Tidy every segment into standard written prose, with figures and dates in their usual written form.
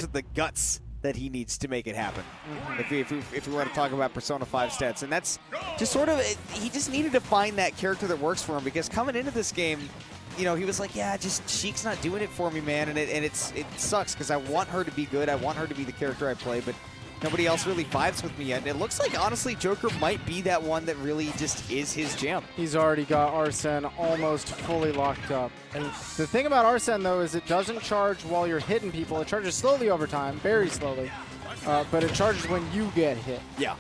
the guts that he needs to make it happen. If we want to talk about Persona 5 stats, and that's just sort of he just needed to find that character that works for him, because coming into this game, you know, he was like, yeah, just Sheik's not doing it for me, man, and it sucks because I want her to be good, I want her to be the character I play, but nobody else really vibes with me yet. And it looks like, honestly, Joker might be that one that really just is his jam. He's already got Arsene almost fully locked up. And the thing about Arsene, though, is it doesn't charge while you're hitting people. It charges slowly over time, very slowly. But it charges when you get hit. Yeah.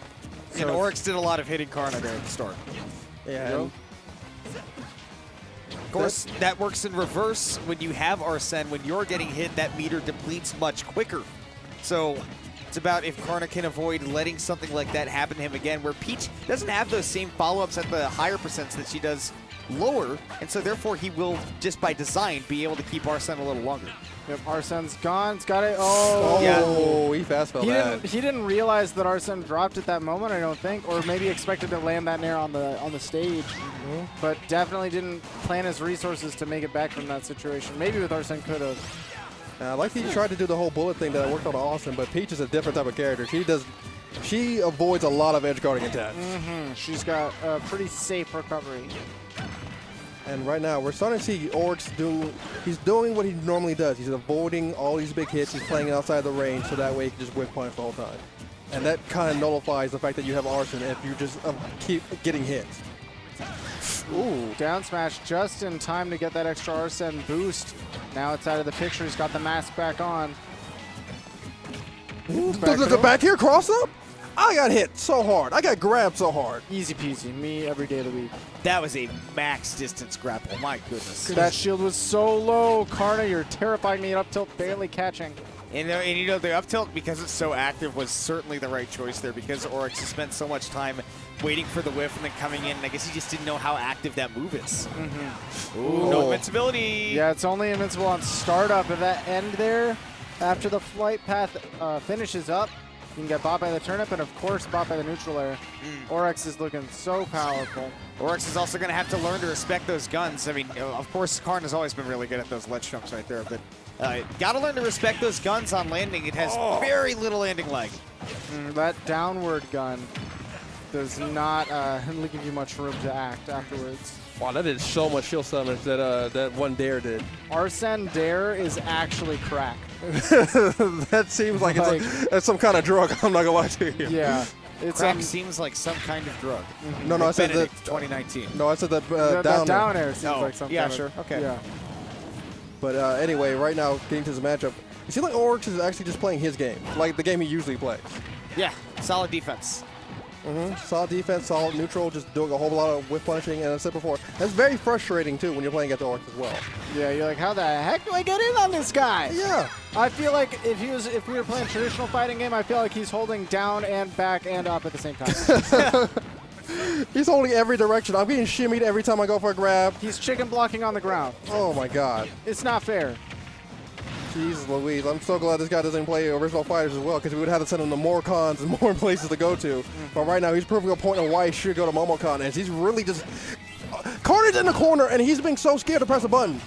So and Orex did a lot of hitting Karna there at the start. Yeah. Of course, that works in reverse when you have Arsene. When you're getting hit, that meter depletes much quicker. So it's about if Karna can avoid letting something like that happen to him again, where Peach doesn't have those same follow-ups at the higher percents that she does lower, and so therefore he will, just by design, be able to keep Arsene a little longer. Yep, Arsene's gone. It's got it. Oh, yeah. He fast fell that. He didn't realize that Arsene dropped at that moment, I don't think, or maybe expected to land that nair on the stage, but definitely didn't plan his resources to make it back from that situation. Maybe with Arsene could have. I like he tried to do the whole bullet thing that worked on Austin, but Peach is a different type of character. She avoids a lot of edge guarding attacks. She's got a pretty safe recovery. And right now, we're starting to see Orex he's doing what he normally does. He's avoiding all these big hits. He's playing outside the range, so that way he can just whip punish the whole time. And that kind of nullifies the fact that you have Arsene if you just keep getting hit. Ooh, down smash just in time to get that extra Arsene boost. Now it's out of the picture. He's got the mask back on. The back here cross up? I got hit so hard. I got grabbed so hard. Easy peasy. Me every day of the week. That was a max distance grapple. My goodness. That shield was so low. Karna, you're terrifying me at up tilt, barely catching. And you know, the up tilt, because it's so active, was certainly the right choice there, because Orex has spent so much time waiting for the whiff and then coming in, and I guess he just didn't know how active that move is. Ooh, no invincibility. Yeah, it's only invincible on startup. At that end there, after the flight path finishes up, you can get bought by the turnip and, of course, bought by the neutral air. Orex is looking so powerful. Orex is also going to have to learn to respect those guns. I mean, of course, Karna's always been really good at those ledge jumps right there, but got to learn to respect those guns on landing. It has very little landing lag. That downward gun does not give you much room to act afterwards. Wow, that did so much shield summons that one dare did. Arsene dare is actually crack. That seems like it's some kind of drug. I'm not gonna lie to you. Yeah, Crack seems like some kind of drug. No, I said the 2019. No, I said the down air seems like something. Yeah, sure. Okay. Yeah. But anyway, right now, getting to this matchup, it seems like Orex is actually just playing his game, like the game he usually plays. Yeah, solid defense. Solid defense, solid neutral, just doing a whole lot of whip punishing, and as I said before, that's very frustrating too when you're playing against Orex as well. Yeah, you're like, how the heck do I get in on this guy? Yeah. I feel like if we were playing a traditional fighting game, I feel like he's holding down and back and up at the same time. He's holding every direction. I'm getting shimmied every time I go for a grab. He's chicken blocking on the ground. Oh my God. It's not fair. Jeez Louise, I'm so glad this guy doesn't play original fighters as well, because we would have to send him to more cons and more places to go to. But right now, he's proving a point on why he should go to MomoCon, and he's really just... Karna's in the corner, and he's being so scared to press a button.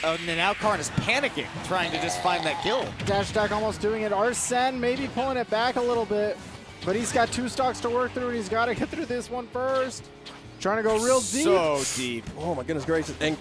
Oh, and now Karna's panicking, trying to just find that kill. Dash attack almost doing it. Arsene maybe pulling it back a little bit, but he's got 2 stocks to work through, and he's got to get through this one first. Trying to go real deep. So deep. Oh my goodness gracious. And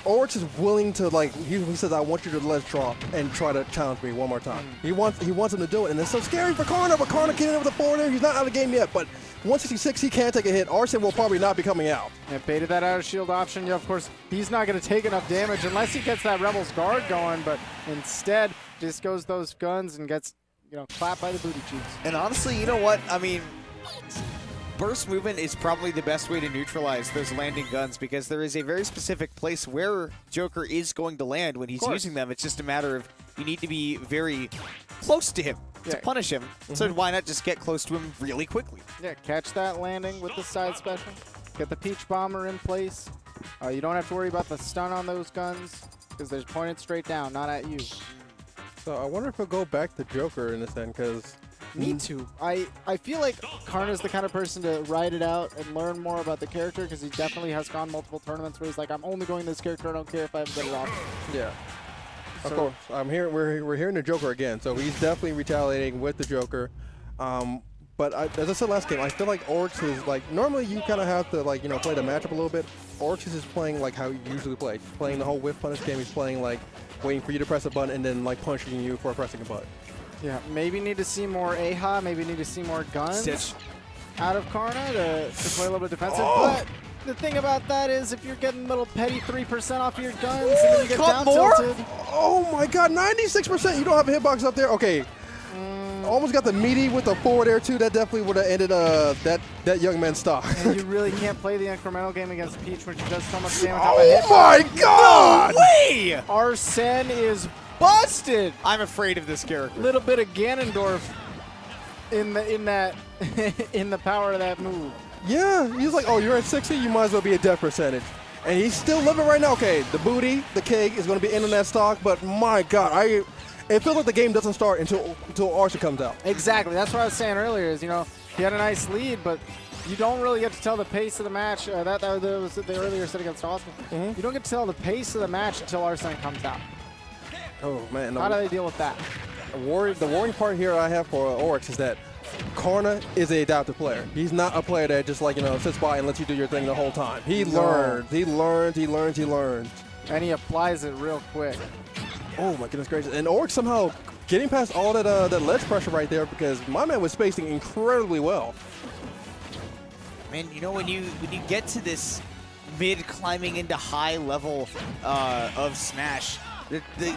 Orex is willing to, like, he says, I want you to let's drop and try to challenge me one more time. He wants him to do it, and it's so scary for Karna, but Karna getting over the forward there. He's not out of the game yet, but 166, he can take a hit. Arsene will probably not be coming out. Yeah, baited that out of shield option. Yeah, of course, he's not going to take enough damage unless he gets that Rebel's guard going, but instead just goes those guns and gets, clapped by the booty cheeks. And honestly, you know what? I mean, burst movement is probably the best way to neutralize those landing guns, because there is a very specific place where Joker is going to land when he's using them. It's just a matter of you need to be very close to him to punish him. So why not just get close to him really quickly? Yeah, catch that landing with the side special. Get the Peach Bomber in place. You don't have to worry about the stun on those guns because they're pointed straight down, not at you. So I wonder if he'll go back to Joker in this end, because... Me too. I feel like Karna's the kind of person to ride it out and learn more about the character, because he definitely has gone multiple tournaments where he's like, I'm only going this character, I don't care if I have a better option. Yeah. Of course. We're hearing the Joker again, so he's definitely retaliating with the Joker. But as I said last game, I feel like Orex is like, normally you kind of have to like, play the matchup a little bit. Orex is just playing like how he usually plays. Playing the whole whiff punish game. He's playing like waiting for you to press a button and then like punishing you for pressing a button. Yeah, maybe need to see more AHA, maybe need to see more guns out of Karna to play a little bit defensive. But the thing about that is if you're getting a little petty 3% off of your guns and then you get down tilted. Oh my god, 96%! You don't have a hitbox up there? Okay. Almost got the meaty with the forward air too. That definitely would have ended that young man's stock. And you really can't play the incremental game against Peach when she does so much damage off a hitbox. Oh my god! No way! Arsene is busted. I'm afraid of this character. Little bit of Ganondorf in the power of that move. Yeah, he's like, oh, you're at 60, you might as well be a death percentage. And he's still living right now. Okay, the booty, the cake is going to be in on that stock, but my god, it feels like the game doesn't start until Arsene comes out. Exactly. That's what I was saying earlier is, he had a nice lead, but you don't really get to tell the pace of the match. That was the earlier set against Austin. You don't get to tell the pace of the match until Arsene comes out. Oh, man. How do they deal with that? The worrying part here I have for Orex is that Karna is an adaptive player. He's not a player that just sits by and lets you do your thing the whole time. He learns. And he applies it real quick. Oh my goodness gracious. And Orex somehow getting past all that ledge pressure right there because my man was spacing incredibly well. Man, when you get to this mid climbing into high level of Smash,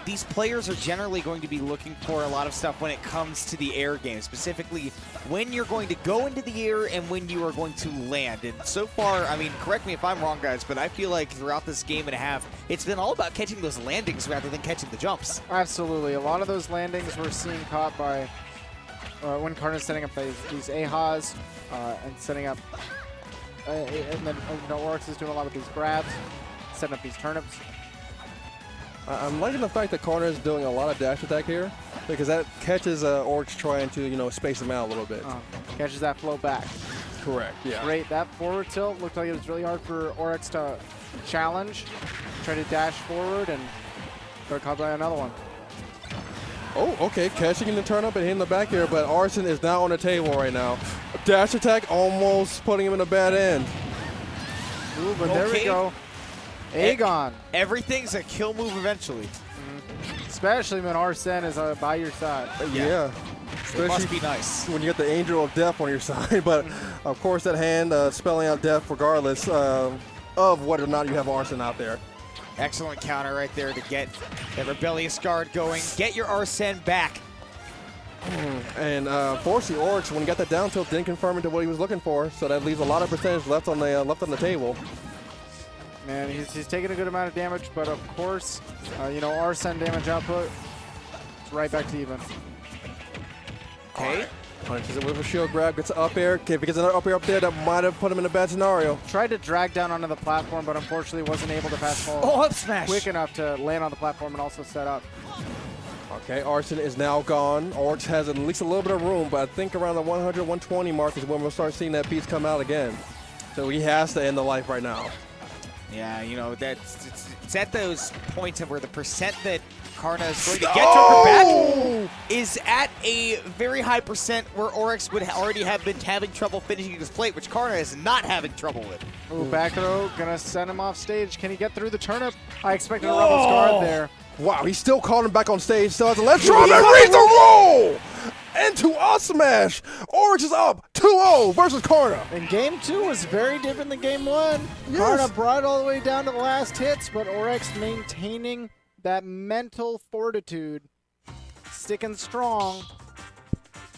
these players are generally going to be looking for a lot of stuff when it comes to the air game, specifically when you're going to go into the air and when you are going to land. And so far, I mean, correct me if I'm wrong, guys, but I feel like throughout this game and a half, it's been all about catching those landings rather than catching the jumps. Absolutely. A lot of those landings we're seeing caught by when Karna's setting up these AHAs and setting up, and then Orex is doing a lot of these grabs, setting up these turnips. I'm liking the fact that Karna is doing a lot of dash attack here because that catches Orex trying to, space him out a little bit. Catches that flow back. Correct, yeah. Great. That forward tilt looked like it was really hard for Orex to challenge. Try to dash forward and got caught by another one. Oh, okay. Catching in the turn up and hitting the back here, but Arsene is now on the table right now. Dash attack almost putting him in a bad end. Ooh, but there we go. Aegon. Everything's a kill move eventually. Especially when Arsene is by your side. Yeah. It must be nice. When you get the Angel of Death on your side. But, of course, that hand spelling out death regardless of whether or not you have Arsene out there. Excellent counter right there to get the Rebellious Guard going. Get your Arsene back. And fortunately, Orex, when he got that down tilt, didn't confirm into what he was looking for. So that leaves a lot of percentage left on the table. Man, he's taking a good amount of damage, but of course, Arsene damage output, it's right back to even. Okay. Punches it with a shield grab, gets an up air. Okay, if he gets another up air up there, that might have put him in a bad scenario. Tried to drag down onto the platform, but unfortunately wasn't able to pass forward. Oh, up smash! Quick enough to land on the platform and also set up. Okay, Arsene is now gone. Orex has at least a little bit of room, but I think around the 100, 120 mark is when we'll start seeing that piece come out again. So he has to end the life right now. Yeah, it's at those points of where the percent that Karna is going to get Joker back is at a very high percent where Orex would already have been having trouble finishing his plate, which Karna is not having trouble with. Ooh, back throw, gonna send him off stage. Can he get through the turnip? I expected a Rebel's Guard there. Wow, he still called him back on stage. Still has a left drop and reads the roll into a smash. Orex is up 2-0 versus Karna. And game 2 was very different than game 1. Yes. Karna brought it all the way down to the last hits, but Orex maintaining that mental fortitude, sticking strong,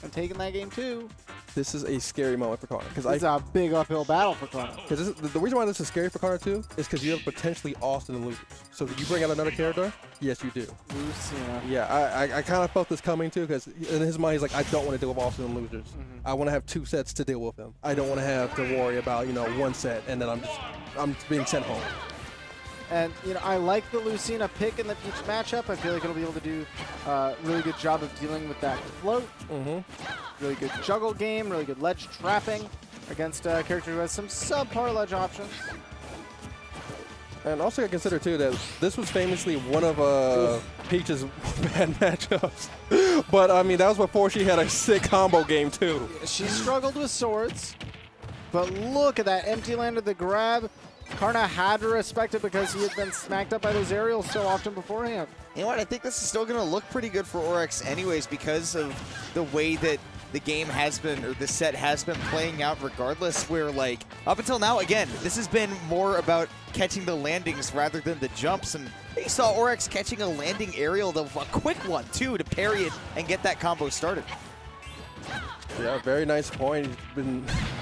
and taking that game 2. This is a scary moment for Karna. It's a big uphill battle for Karna. Because the reason why this is scary for Karna too is because you have potentially Austin and losers. So if you bring out another character, yes you do. Lucina. Yeah, I kind of felt this coming too because in his mind he's like, I don't want to deal with Austin and losers. I want to have 2 sets to deal with him. I don't want to have to worry about 1 set and then I'm being sent home. And I like the Lucina pick in each matchup. I feel like it'll be able to do a really good job of dealing with that float. Really good juggle game, really good ledge trapping against a character who has some subpar ledge options. And also I consider too that this was famously one of Peach's bad matchups. But I mean, that was before she had a sick combo game too. She struggled with swords, but look at that empty landed the grab. Karna had to respect it because he had been smacked up by those aerials so often beforehand. You know what? I think this is still going to look pretty good for Orex anyways because of the way that the game has been, or the set has been playing out regardless, where like up until now, again, this has been more about catching the landings rather than the jumps. And you saw Orex catching a landing aerial, a quick one too, to parry it and get that combo started. Yeah, very nice point.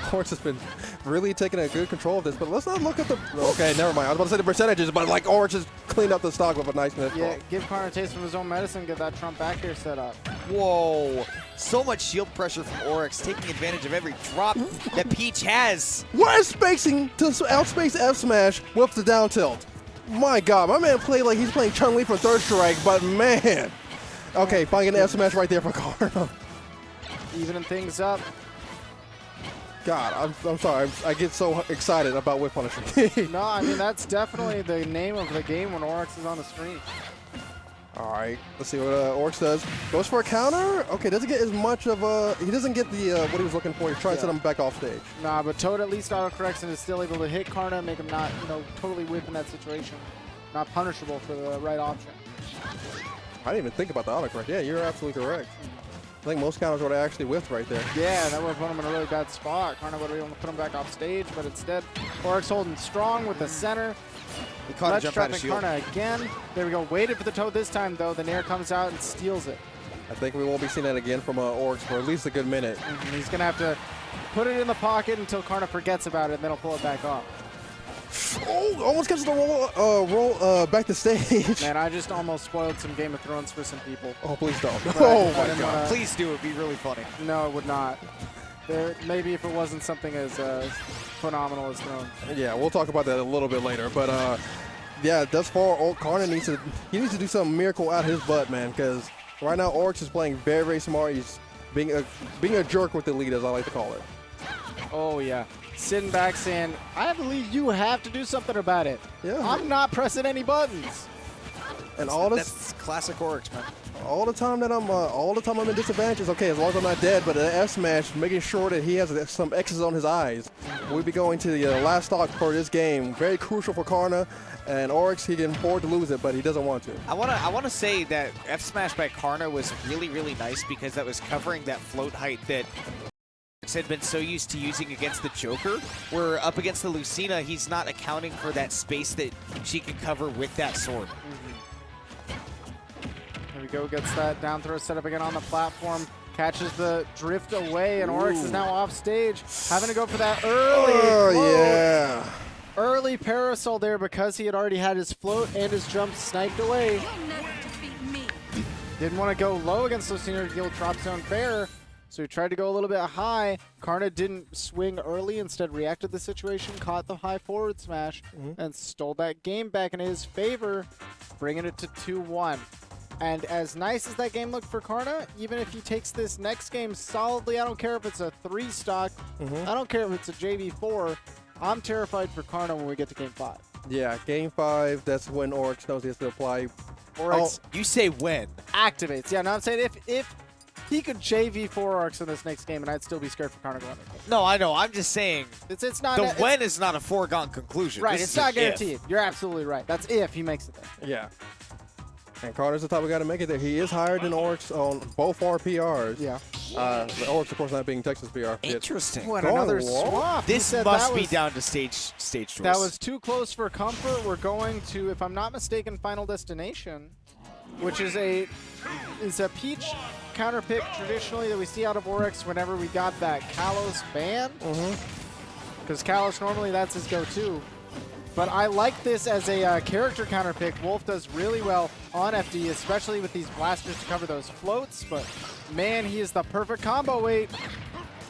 Orex has been really taking a good control of this, but let's not look at the... Okay, never mind. I was about to say the percentages, but like Orex has cleaned up the stock with a nice net. Yeah, give Karna a taste of his own medicine, get that Trump back here set up. Whoa. So much shield pressure from Orex, taking advantage of every drop that Peach has. What is spacing to outspace F smash with the down tilt? My God, my man played like he's playing Chun-Li from Third Strike, but man. Okay, finding an F smash right there for Karna. Evening things up. God, I'm sorry. I get so excited about Whip Punisher. No, I mean, that's definitely the name of the game when Orex is on the screen. All right, let's see what Orex does. Goes for a counter. Okay, doesn't get as much of a... He doesn't get the what he was looking for. He's trying to set him back off stage. Nah, but Toad at least autocorrects and is still able to hit Karna, make him not, totally whip in that situation. Not punishable for the right option. I didn't even think about the autocorrect. Yeah, you're absolutely correct. I think most counters would have actually whiffed right there. Yeah, that would have put him in a really bad spot. Karna would have been able to put him back off stage, but instead, Orex holding strong with the center. He caught a jump out of shield. Karna again. There we go. Waited for the Toad this time, though. The Nair comes out and steals it. I think we won't be seeing that again from Orex for at least a good minute. He's going to have to put it in the pocket until Karna forgets about it, and then he'll pull it back off. Oh, almost catches the roll back to stage. Man, I just almost spoiled some Game of Thrones for some people. Oh, please don't. But Oh, my God. Please do. It would be really funny. No, it would not. Maybe if it wasn't something as phenomenal as Thrones. Yeah, we'll talk about that a little bit later. But, yeah, thus far, Karna needs to do some miracle out of his butt, man, because right now Orex is playing very, very smart. He's being a jerk with the lead, as I like to call it. Oh, yeah. Sitting back saying, I believe you have to do something about it. Yeah. I'm not pressing any buttons. And all this, that's classic Orex, man. all the time I'm in disadvantages. Okay, as long as I'm not dead, but the F smash, making sure that he has some X's on his eyes. We'll be going to the last stock for this game. Very crucial for Karna. And Orex, he can afford to lose it, but he doesn't want to. I wanna say that F smash by Karna was really, really nice because that was covering that float height that had been so used to using against the Joker, where up against the Lucina, he's not accounting for that space that she can cover with that sword. There we go, gets that down throw set up again on the platform, catches the drift away, and Orex is now off stage, having to go for that early float. Yeah. Early parasol there because he had already had his float and his jump sniped away. Didn't want to go low against Lucina to deal drop zone fair. So he tried to go a little bit high. Karna didn't swing early, instead reacted to the situation, caught the high forward smash, and stole that game back in his favor, bringing it to 2-1. And as nice as that game looked for Karna, even if he takes this next game solidly, I don't care if it's a 3 stock, I don't care if it's a JV4, I'm terrified for Karna when we get to game 5. Yeah, game 5, that's when Orex knows he has to apply. Orex, you say when? Activates. Yeah, no, I'm saying if he could JV4 Orex in this next game, and I'd still be scared for Karna going in. No, I know. I'm just saying It's not the when is not a foregone conclusion. Right, This it's is not an guaranteed. if. You're absolutely right. That's if he makes it there. Yeah. And Karna's the type of guy to make it there. He is higher than Orex on both our PRs. Yeah. The Orex, of course, not being Texas PR. Interesting. Oh, and Going another low. swap. This He said must that be was- down to stage choice. That was too close for comfort. We're going to, if I'm not mistaken, Final Destination, which is a Peach counter pick traditionally that we see out of Orex whenever we got that Kalos ban. Because Kalos normally that's his go-to. But I like this as a character counter pick. Wolf does really well on FD, especially with these blasters to cover those floats. But man, he is the perfect combo weight.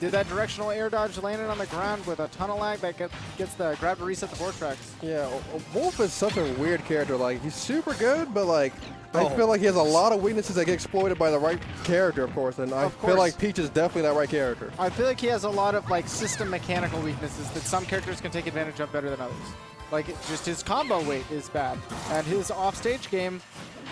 Did that directional air dodge, landed on the ground with a ton of lag that gets the grab to reset the board tracks. Yeah, Wolf is such a weird character. Like, he's super good, but like, I feel like he has a lot of weaknesses that get exploited by the right character, of course. And I feel like Peach is definitely that right character. I feel like he has a lot of like system mechanical weaknesses that some characters can take advantage of better than others. Like, just his combo weight is bad. And his offstage game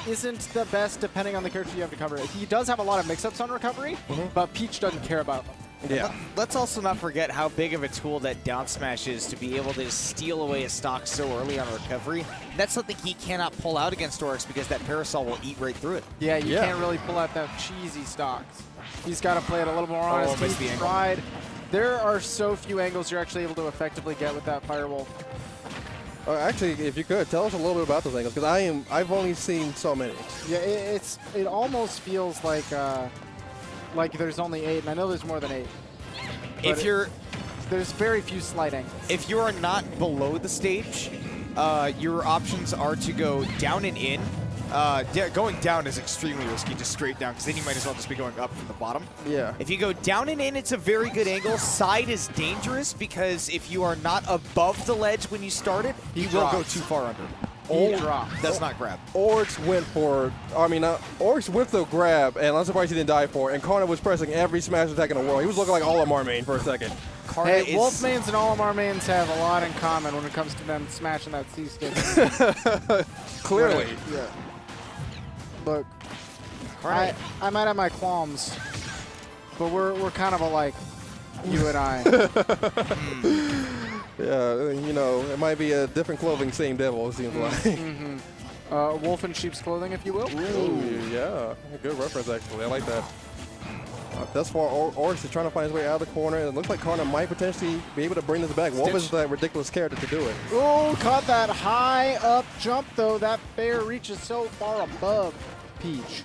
isn't the best depending on the character you have to cover. He does have a lot of mix-ups on recovery, but Peach doesn't care about them. Yeah. Let's also not forget how big of a tool that down smash is to be able to steal away a stock so early on recovery. That's something he cannot pull out against Orex because that parasol will eat right through it. Yeah, you can't really pull out that cheesy stocks. He's got to play it a little more honest. missed the He's angle. tried. There are so few angles you're actually able to effectively get with that Firewolf. Actually, if you could, tell us a little bit about those angles, because I've only seen so many. Yeah, it almost feels like there's only 8, and I know there's more than 8. If There's very few slight angles. If you are not below the stage, your options are to go down and in. Going down is extremely risky, just straight down, because then you might as well just be going up from the bottom. Yeah. If you go down and in, it's a very good angle. Side is dangerous, because if you are not above the ledge when you start it, you will go too far under. He dropped. Does not grab. Orex went for, Orex went for the grab, and I'm surprised he didn't die for it. And Karna was pressing every smash attack in the world. He was looking like Olimar main for a second. Karna Hey, Wolf mains and Olimar mains have a lot in common when it comes to them smashing that C-stick. Clearly. Yeah. Look, I might have my qualms, but we're kind of alike, you and I. Yeah, you know, it might be a different clothing, same devil, it seems like. Wolf in sheep's clothing, if you will. Ooh, yeah. Good reference, actually. I like that. Thus far, Orex is trying to find his way out of the corner, and it looks like Karna might potentially be able to bring this back. Wolf is that ridiculous character to do it. Oh, caught that high up jump, though. That fair reaches so far above Peach.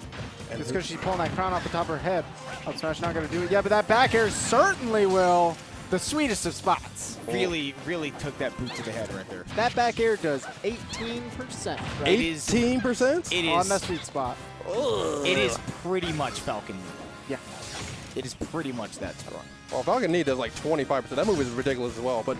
And it's because she's pulling that crown off the top of her head. Up smash not going to do it yet, but that back air certainly will. The sweetest of spots. Really took that boot to the head right there. That back air does 18%. Right? 18%? It is on the sweet spot. It is pretty much Falcon. Yeah. It is pretty much that strong. Well, Falcon Knee does like 25%. That move is ridiculous as well. But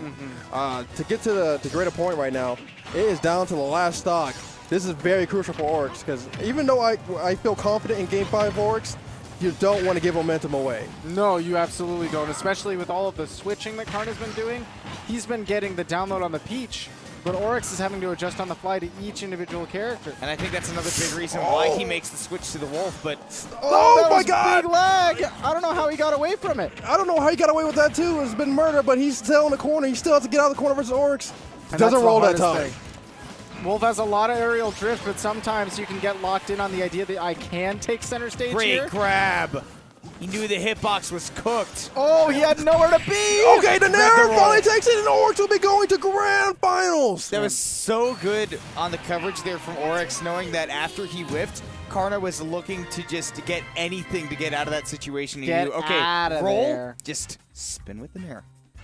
to get to the greater point right now, it is down to the last stock. This is very crucial for Orex, because even though I feel confident in Game 5 Orex, you don't want to give momentum away. No, you absolutely don't, especially with all of the switching that Karna's been doing. He's been getting the download on the Peach, but Orex is having to adjust on the fly to each individual character. And I think that's another big reason why he makes the switch to the Wolf, but... Oh my was God! Big lag! I don't know how he got away from it. I don't know how he got away with that too. It's been murder, but he's still in the corner. He still has to get out of the corner versus Orex. And Doesn't that's the roll that hardest time. thing. Wolf has a lot of aerial drift, but sometimes you can get locked in on the idea that I can take center stage here. Great grab. He knew the hitbox was cooked. Oh, he had nowhere to be! Okay, the Nair finally takes it, and Orex will be going to grand finals. That was so good on the coverage there from Orex, knowing that after he whiffed, Karna was looking to just get anything to get out of that situation. He Get knew, okay, out of roll, there. just spin with the Nair.